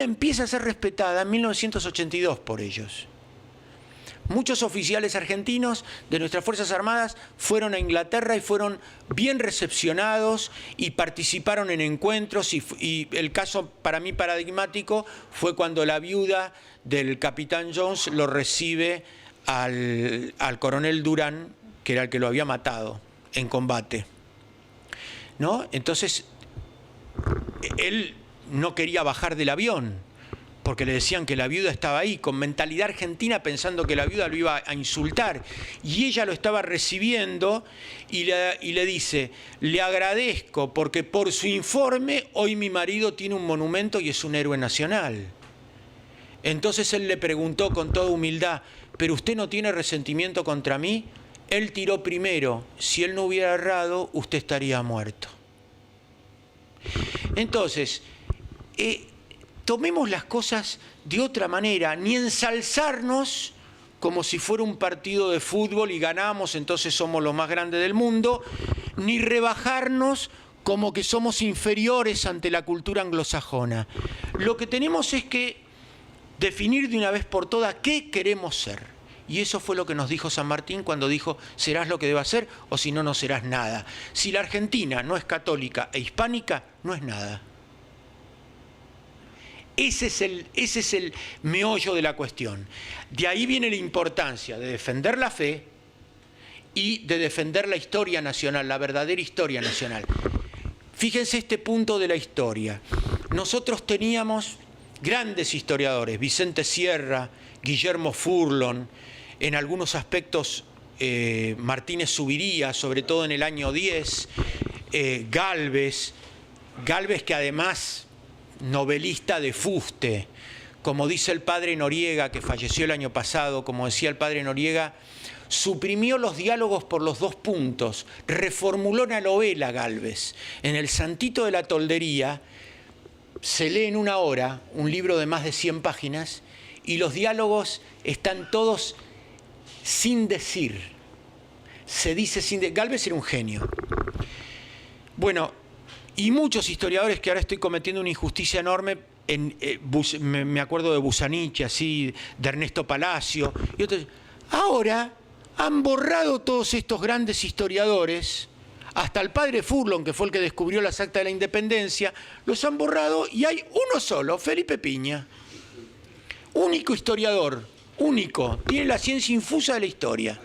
empieza a ser respetada en 1982 por ellos. Muchos oficiales argentinos de nuestras Fuerzas Armadas fueron a Inglaterra y fueron bien recepcionados y participaron en encuentros, y el caso para mí paradigmático fue cuando la viuda del capitán Jones lo recibe al coronel Durán, que era el que lo había matado en combate, ¿no? Entonces, él no quería bajar del avión, porque le decían que la viuda estaba ahí, con mentalidad argentina, pensando que la viuda lo iba a insultar. Y ella lo estaba recibiendo y le dice: le agradezco porque por su informe hoy mi marido tiene un monumento y es un héroe nacional. Entonces él le preguntó con toda humildad: ¿pero usted no tiene resentimiento contra mí? Él tiró primero. Si él no hubiera errado, usted estaría muerto. Entonces, tomemos las cosas de otra manera, ni ensalzarnos como si fuera un partido de fútbol y ganamos, entonces somos los más grandes del mundo, ni rebajarnos como que somos inferiores ante la cultura anglosajona. Lo que tenemos es que definir de una vez por todas qué queremos ser. Y eso fue lo que nos dijo San Martín cuando dijo: serás lo que debas ser, o si no, no serás nada. Si la Argentina no es católica e hispánica, no es nada. Ese es el meollo de la cuestión. De ahí viene la importancia de defender la fe y de defender la historia nacional, la verdadera historia nacional. Fíjense este punto de la historia. Nosotros teníamos grandes historiadores: Vicente Sierra, Guillermo Furlon, en algunos aspectos Martínez Zuviría, sobre todo en el año 10, Gálvez, que además novelista de fuste, como dice el padre Noriega, que falleció el año pasado, como decía el padre Noriega, suprimió los diálogos por los dos puntos, reformuló una novela Gálvez. En El Santito de la Toldería se lee en una hora un libro de más de 100 páginas y los diálogos están todos sin decir. Se dice sin decir. Gálvez era un genio. Bueno, y muchos historiadores, que ahora estoy cometiendo una injusticia enorme, me acuerdo de Busanich, así, de Ernesto Palacio, y otros, ahora han borrado todos estos grandes historiadores, hasta el padre Furlon, que fue el que descubrió las actas de la independencia, los han borrado y hay uno solo, Felipe Piña. Único historiador, único, tiene la ciencia infusa de la historia.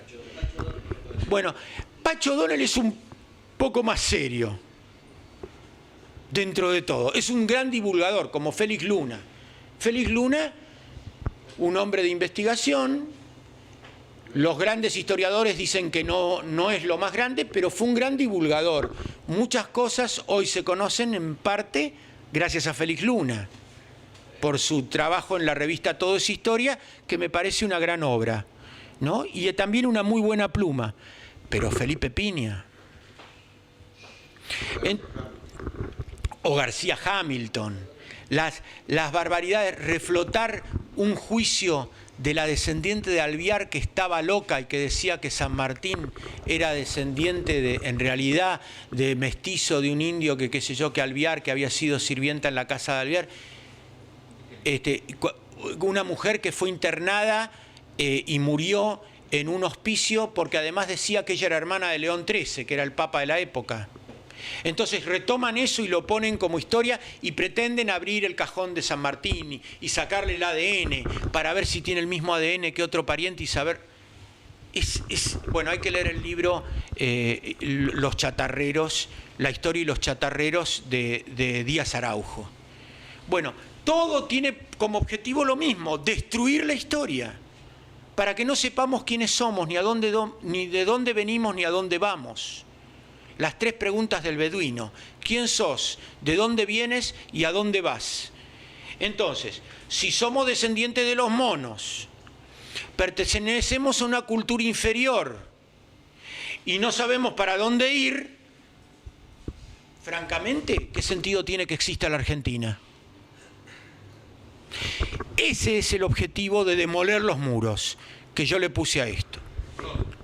Bueno, Pacho O'Donnell es un poco más serio, dentro de todo. Es un gran divulgador, como Félix Luna. Félix Luna, un hombre de investigación. Los grandes historiadores dicen que no es lo más grande, pero fue un gran divulgador. Muchas cosas hoy se conocen en parte gracias a Félix Luna, por su trabajo en la revista Todo es Historia, que me parece una gran obra, ¿no? Y también una muy buena pluma. Pero Felipe Piña, o García Hamilton, las barbaridades, reflotar un juicio de la descendiente de Alvear que estaba loca y que decía que San Martín era descendiente en realidad de mestizo de un indio que qué sé yo, que Alvear, que había sido sirvienta en la casa de Alvear. Una mujer que fue internada y murió en un hospicio porque además decía que ella era hermana de León XIII, que era el papa de la época. Entonces retoman eso y lo ponen como historia y pretenden abrir el cajón de San Martín y sacarle el ADN para ver si tiene el mismo ADN que otro pariente y saber... Bueno, hay que leer el libro Los chatarreros, la historia y los chatarreros de Díaz Araujo. Bueno, todo tiene como objetivo lo mismo: destruir la historia, para que no sepamos quiénes somos, ni de dónde venimos, ni a dónde vamos. Las tres preguntas del beduino: ¿quién sos? ¿De dónde vienes? ¿Y a dónde vas? Entonces, si somos descendientes de los monos, pertenecemos a una cultura inferior y no sabemos para dónde ir, francamente, ¿qué sentido tiene que exista la Argentina? Ese es el objetivo de demoler los muros que yo le puse a esto.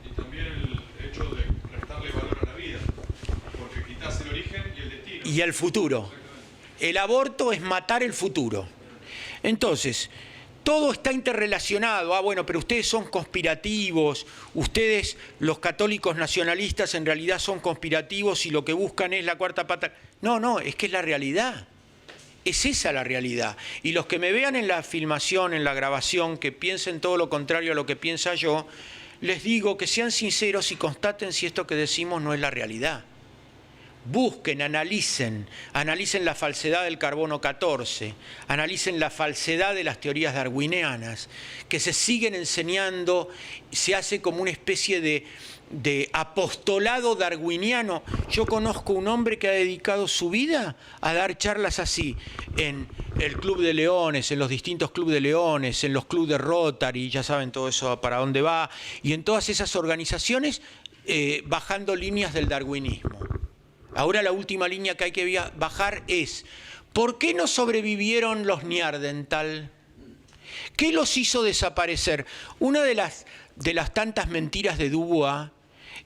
Y también el hecho de restarle valor a la vida, porque quitas el origen y el destino. Y el futuro. El aborto es matar el futuro. Entonces, todo está interrelacionado. Ah, bueno, pero ustedes son conspirativos, ustedes, los católicos nacionalistas, en realidad son conspirativos y lo que buscan es la cuarta pata. No, es que es la realidad. Es esa la realidad. Y los que me vean en la filmación, en la grabación, que piensen todo lo contrario a lo que piensa yo, les digo que sean sinceros y constaten si esto que decimos no es la realidad. Busquen, analicen la falsedad del carbono 14, analicen la falsedad de las teorías darwinianas, que se siguen enseñando, se hace como una especie de apostolado darwiniano. Yo conozco un hombre que ha dedicado su vida a dar charlas así, en el Club de Leones, en los distintos clubes de Leones, en los clubes de Rotary, ya saben todo eso para dónde va, y en todas esas organizaciones bajando líneas del darwinismo. Ahora la última línea que hay que bajar es, ¿por qué no sobrevivieron los Neandertal? ¿Qué los hizo desaparecer? Una de las tantas mentiras de Dubois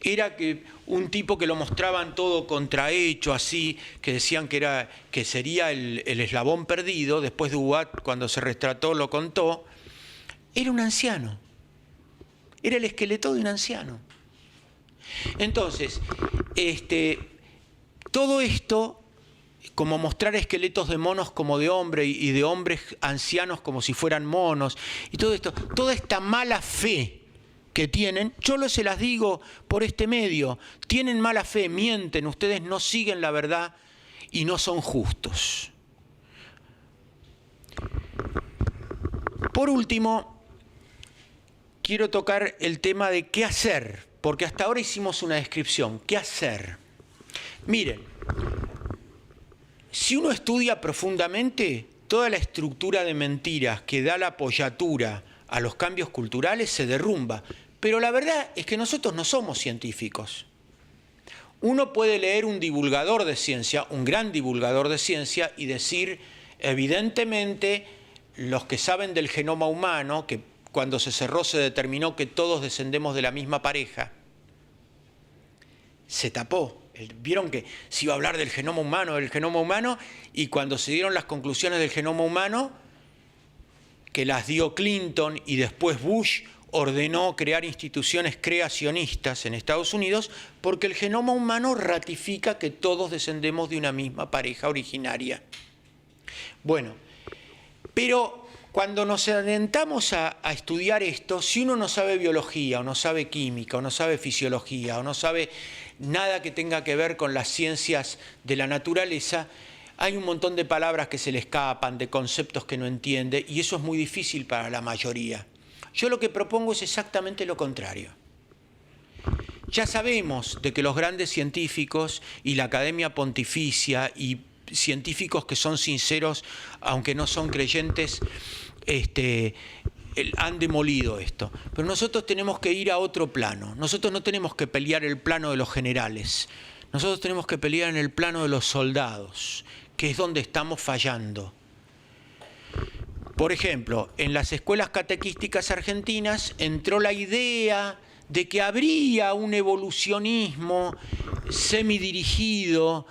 era que un tipo que lo mostraban todo contrahecho, así, que decían que sería el eslabón perdido, después Dubois, cuando se retrató, lo contó, era un anciano. Era el esqueleto de un anciano. Entonces, todo esto, como mostrar esqueletos de monos como de hombre y de hombres ancianos como si fueran monos, y todo esto, toda esta mala fe que tienen, yo se las digo por este medio, tienen mala fe, mienten, ustedes no siguen la verdad y no son justos. Por último, quiero tocar el tema de qué hacer, porque hasta ahora hicimos una descripción, ¿qué hacer? Miren, si uno estudia profundamente, toda la estructura de mentiras que da la apoyatura a los cambios culturales se derrumba. Pero la verdad es que nosotros no somos científicos. Uno puede leer un divulgador de ciencia, un gran divulgador de ciencia, y decir, evidentemente, los que saben del genoma humano, que cuando se cerró se determinó que todos descendemos de la misma pareja, se tapó. Vieron que se iba a hablar del genoma humano, y cuando se dieron las conclusiones del genoma humano, que las dio Clinton y después Bush ordenó crear instituciones creacionistas en Estados Unidos, porque el genoma humano ratifica que todos descendemos de una misma pareja originaria. Bueno, pero cuando nos adentramos a estudiar esto, si uno no sabe biología, o no sabe química, o no sabe fisiología, o no sabe nada que tenga que ver con las ciencias de la naturaleza, hay un montón de palabras que se le escapan, de conceptos que no entiende, y eso es muy difícil para la mayoría. Yo lo que propongo es exactamente lo contrario. Ya sabemos de que los grandes científicos y la Academia Pontificia y científicos que son sinceros, aunque no son creyentes, han demolido esto. Pero nosotros tenemos que ir a otro plano. Nosotros no tenemos que pelear el plano de los generales. Nosotros tenemos que pelear en el plano de los soldados, que es donde estamos fallando. Por ejemplo, en las escuelas catequísticas argentinas entró la idea de que habría un evolucionismo semidirigido,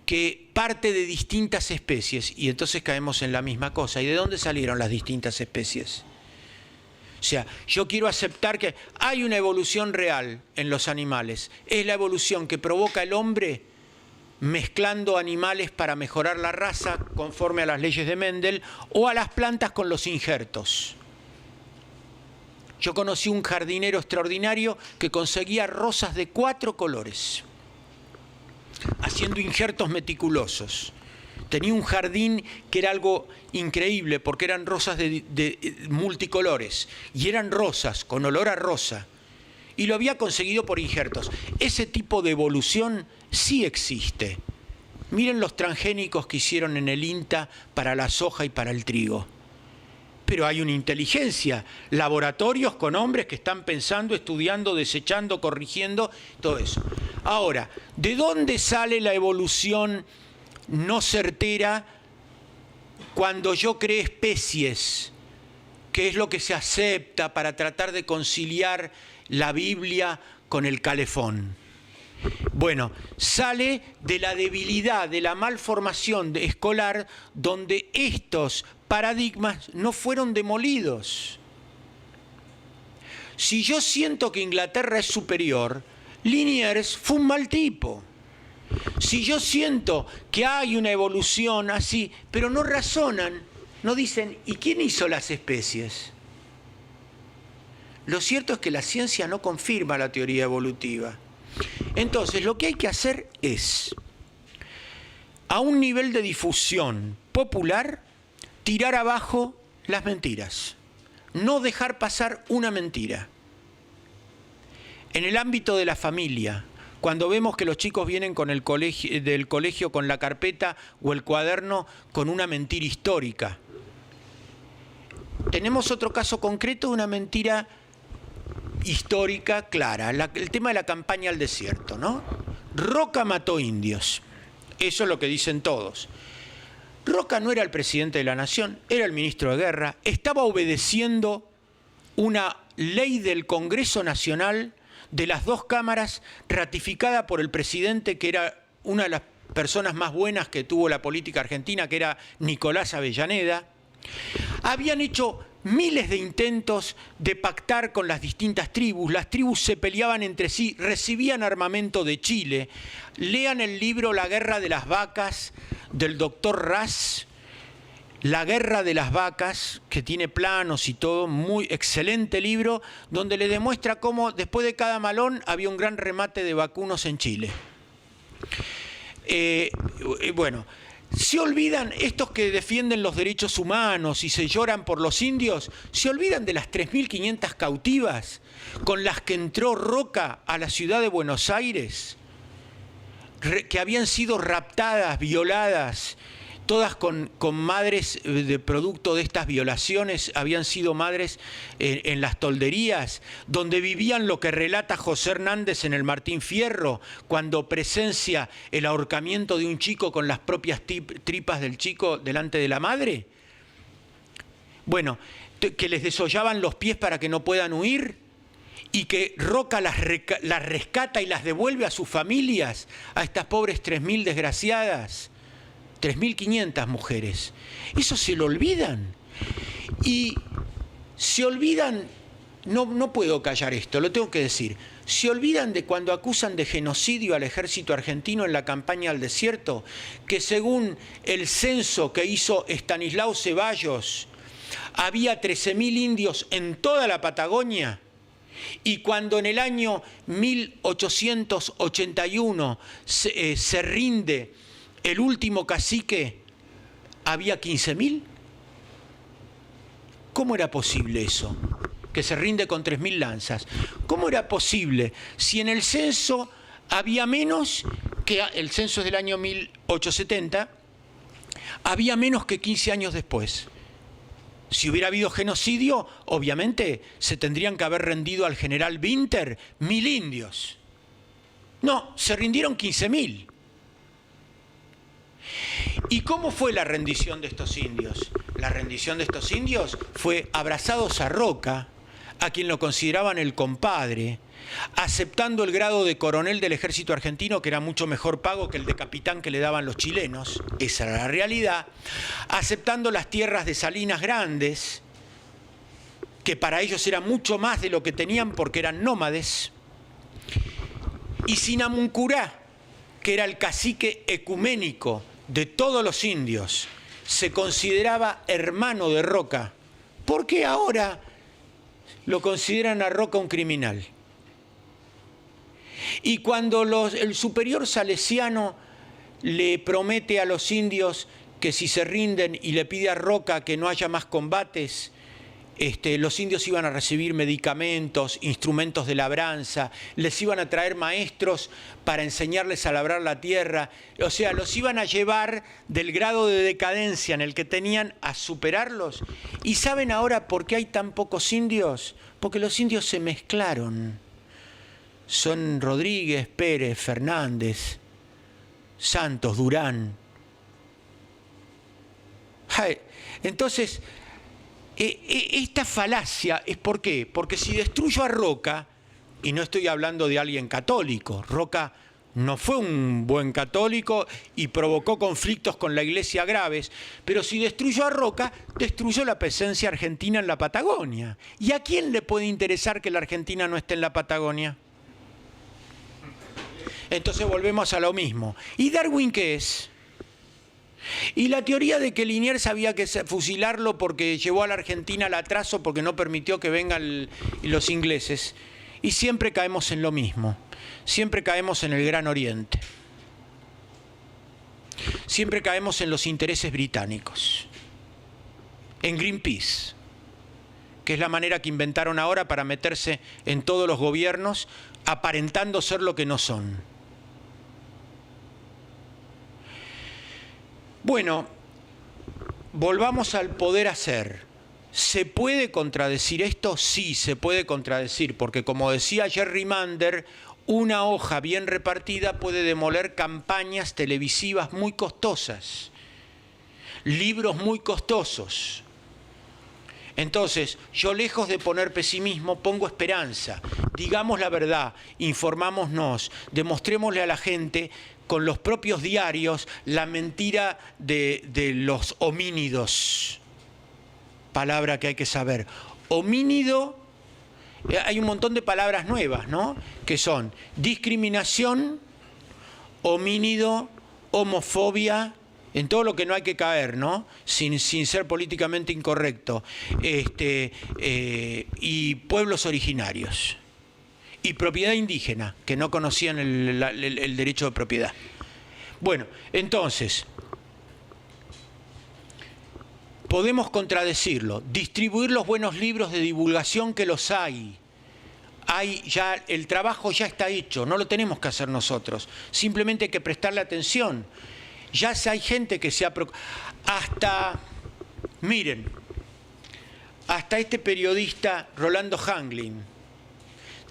que parte de distintas especies, y entonces caemos en la misma cosa. ¿Y de dónde salieron las distintas especies? O sea, yo quiero aceptar que hay una evolución real en los animales. Es la evolución que provoca el hombre mezclando animales para mejorar la raza conforme a las leyes de Mendel, o a las plantas con los injertos. Yo conocí un jardinero extraordinario que conseguía rosas de 4 colores, haciendo injertos meticulosos. Tenía un jardín que era algo increíble, porque eran rosas de multicolores, y eran rosas, con olor a rosa, y lo había conseguido por injertos. Ese tipo de evolución sí existe. Miren los transgénicos que hicieron en el INTA para la soja y para el trigo. Pero hay una inteligencia, laboratorios con hombres que están pensando, estudiando, desechando, corrigiendo, todo eso. Ahora, ¿de dónde sale la evolución no certera cuando yo creé especies? ¿Qué es lo que se acepta para tratar de conciliar la Biblia con el calefón? Bueno, sale de la debilidad, de la malformación escolar, donde estos paradigmas no fueron demolidos. Si yo siento que Inglaterra es superior, Liniers fue un mal tipo. Si yo siento que hay una evolución así, pero no razonan, no dicen, ¿y quién hizo las especies? Lo cierto es que la ciencia no confirma la teoría evolutiva. Entonces, lo que hay que hacer es, a un nivel de difusión popular, tirar abajo las mentiras. No dejar pasar una mentira. En el ámbito de la familia, cuando vemos que los chicos vienen con del colegio con la carpeta o el cuaderno con una mentira histórica. Tenemos otro caso concreto de una mentira histórica clara, el tema de la campaña al desierto, ¿no? Roca mató indios, eso es lo que dicen todos. Roca no era el presidente de la nación, era el ministro de guerra, estaba obedeciendo una ley del Congreso Nacional de las dos cámaras ratificada por el presidente, que era una de las personas más buenas que tuvo la política argentina, que era Nicolás Avellaneda. Habían hecho miles de intentos de pactar con las distintas tribus. Las tribus se peleaban entre sí, recibían armamento de Chile. Lean el libro La guerra de las vacas del doctor Ras, La guerra de las vacas, que tiene planos y todo, muy excelente libro, donde le demuestra cómo después de cada malón había un gran remate de vacunos en Chile. Bueno, se olvidan, estos que defienden los derechos humanos y se lloran por los indios, se olvidan de las 3.500 cautivas con las que entró Roca a la ciudad de Buenos Aires, que habían sido raptadas, violadas, todas con madres de producto de estas violaciones, habían sido madres en las tolderías, donde vivían lo que relata José Hernández en el Martín Fierro, cuando presencia el ahorcamiento de un chico con las propias tripas del chico delante de la madre. Bueno, que les desollaban los pies para que no puedan huir, y que Roca las rescata y las devuelve a sus familias, a estas pobres 3.000 desgraciadas. 3.500 mujeres. Eso se lo olvidan. Y se olvidan, no puedo callar esto, lo tengo que decir, se olvidan de cuando acusan de genocidio al ejército argentino en la campaña al desierto, que según el censo que hizo Estanislao Ceballos, había 13.000 indios en toda la Patagonia, y cuando en el año 1881 se rinde el último cacique, había 15.000. ¿Cómo era posible eso? Que se rinde con 3.000 lanzas. ¿Cómo era posible si en el censo había menos, que el censo es del año 1870, había menos que 15 años después? Si hubiera habido genocidio, obviamente se tendrían que haber rendido al general Winter 1.000 indios. No, se rindieron 15.000. ¿Y cómo fue la rendición de estos indios? La rendición de estos indios fue abrazados a Roca, a quien lo consideraban el compadre, aceptando el grado de coronel del ejército argentino, que era mucho mejor pago que el de capitán que le daban los chilenos, esa era la realidad, aceptando las tierras de Salinas Grandes, que para ellos era mucho más de lo que tenían porque eran nómades, y Sinamuncurá, que era el cacique ecuménico de todos los indios, se consideraba hermano de Roca. ¿Por qué ahora lo consideran a Roca un criminal? Y cuando el superior salesiano le promete a los indios que si se rinden y le pide a Roca que no haya más combates, los indios iban a recibir medicamentos, instrumentos de labranza, les iban a traer maestros para enseñarles a labrar la tierra, o sea, los iban a llevar del grado de decadencia en el que tenían a superarlos. ¿Y saben ahora por qué hay tan pocos indios? Porque los indios se mezclaron. Son Rodríguez, Pérez, Fernández, Santos, Durán. Entonces, esta falacia es ¿por qué? Porque si destruyo a Roca, y no estoy hablando de alguien católico, Roca no fue un buen católico y provocó conflictos con la Iglesia graves, pero si destruyó a Roca, destruyó la presencia argentina en la Patagonia. ¿Y a quién le puede interesar que la Argentina no esté en la Patagonia? Entonces volvemos a lo mismo. ¿Y Darwin qué es? Y la teoría de que Liniers había que fusilarlo porque llevó a la Argentina al atraso porque no permitió que vengan los ingleses. Y siempre caemos en lo mismo. Siempre caemos en el Gran Oriente. Siempre caemos en los intereses británicos. En Greenpeace, que es la manera que inventaron ahora para meterse en todos los gobiernos, aparentando ser lo que no son. Bueno, volvamos al poder hacer. ¿Se puede contradecir esto? Sí, se puede contradecir, porque como decía Jerry Mander, una hoja bien repartida puede demoler campañas televisivas muy costosas, libros muy costosos. Entonces, yo lejos de poner pesimismo, pongo esperanza. Digamos la verdad, informámonos, demostrémosle a la gente con los propios diarios la mentira de los homínidos. Palabra que hay que saber. Homínido, hay un montón de palabras nuevas, ¿no? Que son discriminación, homínido, homofobia, en todo lo que no hay que caer, ¿no? Sin ser políticamente incorrecto. Y pueblos originarios. Y propiedad indígena, que no conocían el derecho de propiedad. Bueno, entonces, podemos contradecirlo, distribuir los buenos libros de divulgación que los hay. Ya, el trabajo ya está hecho, no lo tenemos que hacer nosotros, simplemente hay que prestarle atención. Ya hay gente que se ha preocupado. Miren, hasta este periodista Rolando Hanglin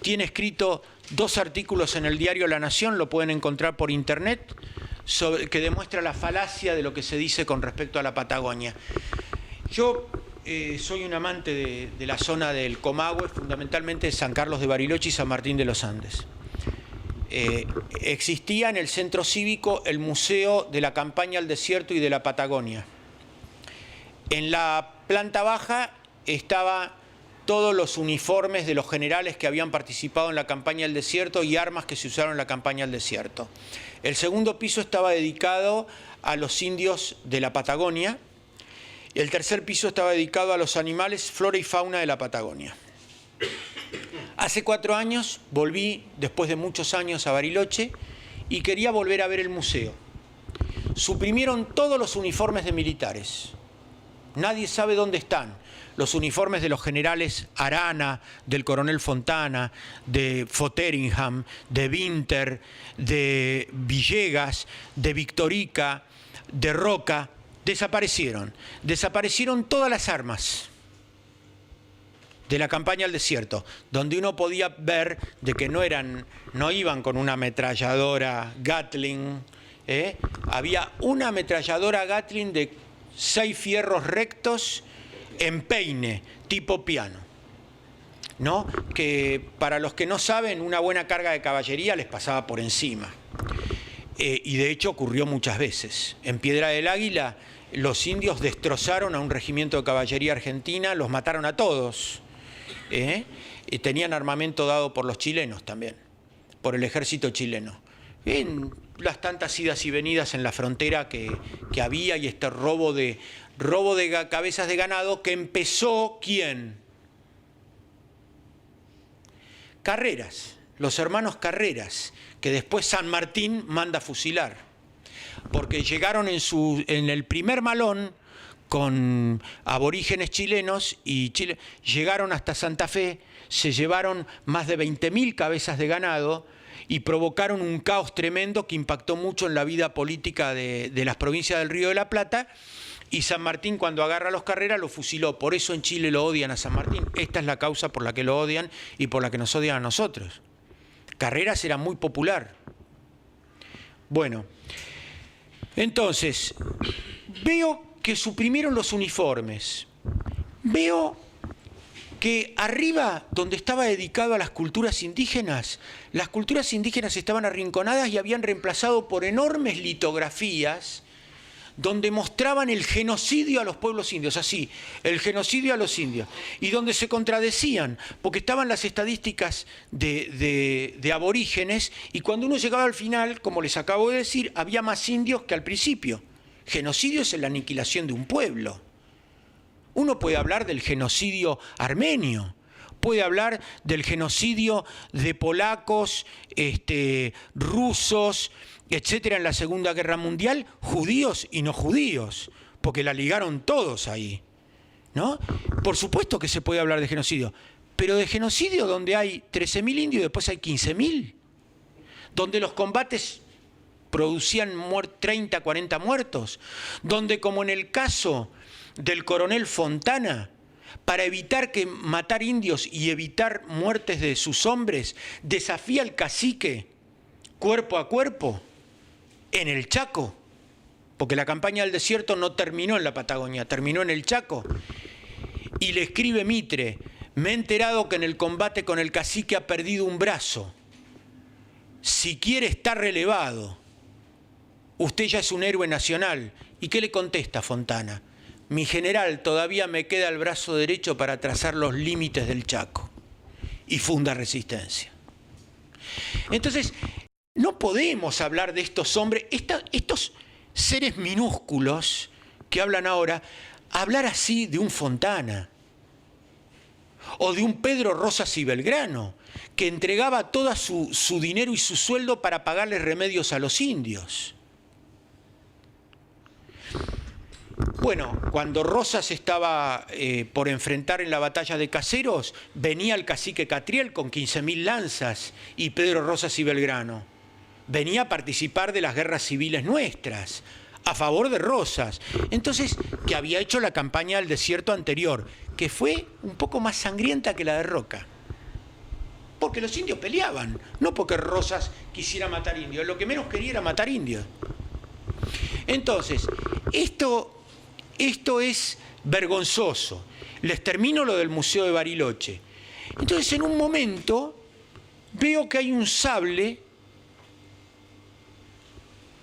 tiene escrito 2 artículos en el diario La Nación, lo pueden encontrar por internet, que demuestra la falacia de lo que se dice con respecto a la Patagonia. Yo soy un amante de la zona del Comahue, fundamentalmente de San Carlos de Bariloche y San Martín de los Andes. Existía en el centro cívico el Museo de la Campaña al Desierto y de la Patagonia. En la planta baja estaban todos los uniformes de los generales que habían participado en la campaña al desierto y armas que se usaron en la campaña al desierto. El segundo piso estaba dedicado a los indios de la Patagonia. El tercer piso estaba dedicado a los animales, flora y fauna de la Patagonia. Hace 4 años volví, después de muchos años, a Bariloche y quería volver a ver el museo. Suprimieron todos los uniformes de militares. Nadie sabe dónde están. Los uniformes de los generales Arana, del coronel Fontana, de Fotheringham, de Winter, de Villegas, de Victorica, de Roca, desaparecieron. Desaparecieron todas las armas de la campaña al desierto, donde uno podía ver de que no iban con una ametralladora Gatling. Había una ametralladora Gatling de 6 fierros rectos en peine, tipo piano, ¿no? Que para los que no saben, una buena carga de caballería les pasaba por encima. Y de hecho ocurrió muchas veces. En Piedra del Águila, los indios destrozaron a un regimiento de caballería argentina, los mataron a todos. Y tenían armamento dado por los chilenos también, por el ejército chileno. En las tantas idas y venidas en la frontera que había y este robo de cabezas de ganado que empezó, ¿quién? Carreras, los hermanos Carreras, que después San Martín manda a fusilar, porque llegaron en el primer malón con aborígenes chilenos y llegaron hasta Santa Fe, se llevaron más de 20.000 cabezas de ganado y provocaron un caos tremendo que impactó mucho en la vida política de las provincias del Río de la Plata. Y San Martín, cuando agarra a los Carreras, lo fusiló. Por eso en Chile lo odian a San Martín. Esta es la causa por la que lo odian y por la que nos odian a nosotros. Carreras era muy popular. Bueno, entonces, veo que suprimieron los uniformes. Veo que arriba, donde estaba dedicado a las culturas indígenas estaban arrinconadas y habían reemplazado por enormes litografías donde mostraban el genocidio a los pueblos indios, así, el genocidio a los indios, y donde se contradecían, porque estaban las estadísticas de aborígenes, y cuando uno llegaba al final, como les acabo de decir, había más indios que al principio. Genocidio es la aniquilación de un pueblo. Uno puede hablar del genocidio armenio, puede hablar del genocidio de polacos, rusos, etcétera, en la Segunda Guerra Mundial, judíos y no judíos, porque la ligaron todos ahí, ¿no? Por supuesto que se puede hablar de genocidio, pero de genocidio donde hay 13.000 indios y después hay 15.000, donde los combates producían 30, 40 muertos, donde, como en el caso del coronel Fontana, para evitar matar indios y evitar muertes de sus hombres, desafía al cacique cuerpo a cuerpo en el Chaco, porque la campaña del desierto no terminó en la Patagonia, terminó en el Chaco, y le escribe Mitre: me he enterado que en el combate con el cacique ha perdido un brazo, si quiere está relevado, usted ya es un héroe nacional. ¿Y qué le contesta Fontana? Mi general, todavía me queda el brazo derecho para trazar los límites del Chaco. Y funda resistencia. Entonces, no podemos hablar de estos hombres, estos seres minúsculos que hablan ahora, hablar así de un Fontana o de un Pedro Rosas y Belgrano, que entregaba todo su dinero y su sueldo para pagarles remedios a los indios. Bueno, cuando Rosas estaba por enfrentar en la batalla de Caseros, venía el cacique Catriel con 15.000 lanzas y Pedro Rosas y Belgrano. Venía a participar de las guerras civiles nuestras, a favor de Rosas. Entonces, que había hecho la campaña del desierto anterior, que fue un poco más sangrienta que la de Roca. Porque los indios peleaban, no porque Rosas quisiera matar indios, lo que menos quería era matar indios. Entonces, esto es vergonzoso. Les termino lo del Museo de Bariloche. Entonces, en un momento, veo que hay un sable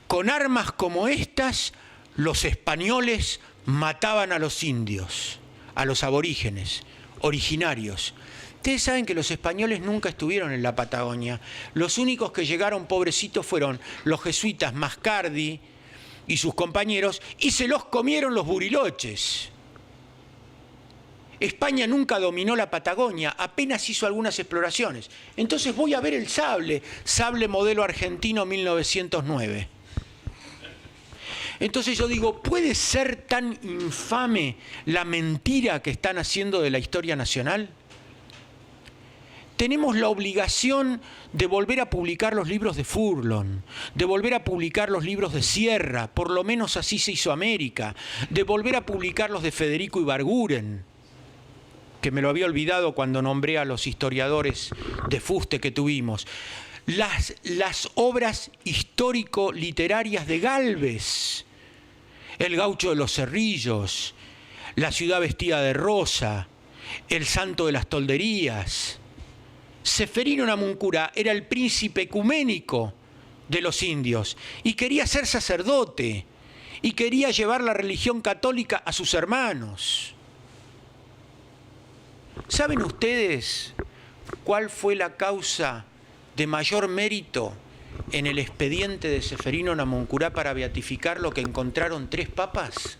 con armas como estas. Los españoles mataban a los indios, a los aborígenes, originarios. Ustedes saben que los españoles nunca estuvieron en la Patagonia. Los únicos que llegaron, pobrecitos, fueron los jesuitas Mascardi y sus compañeros, y se los comieron los buriloches. España nunca dominó la Patagonia, apenas hizo algunas exploraciones. Entonces voy a ver el sable modelo argentino 1909. Entonces yo digo, ¿puede ser tan infame la mentira que están haciendo de la historia nacional? Tenemos la obligación de volver a publicar los libros de Furlon, de volver a publicar los libros de Sierra, por lo menos así se hizo América, de volver a publicar los de Federico Ibarguren, que me lo había olvidado cuando nombré a los historiadores de fuste que tuvimos. Las obras histórico-literarias de Gálvez, El gaucho de los Cerrillos, La ciudad vestida de rosa, El santo de las tolderías. Seferino Namuncurá era el príncipe ecuménico de los indios y quería ser sacerdote y quería llevar la religión católica a sus hermanos. ¿Saben ustedes cuál fue la causa de mayor mérito en el expediente de Seferino Namuncurá para beatificar lo que encontraron 3 papas?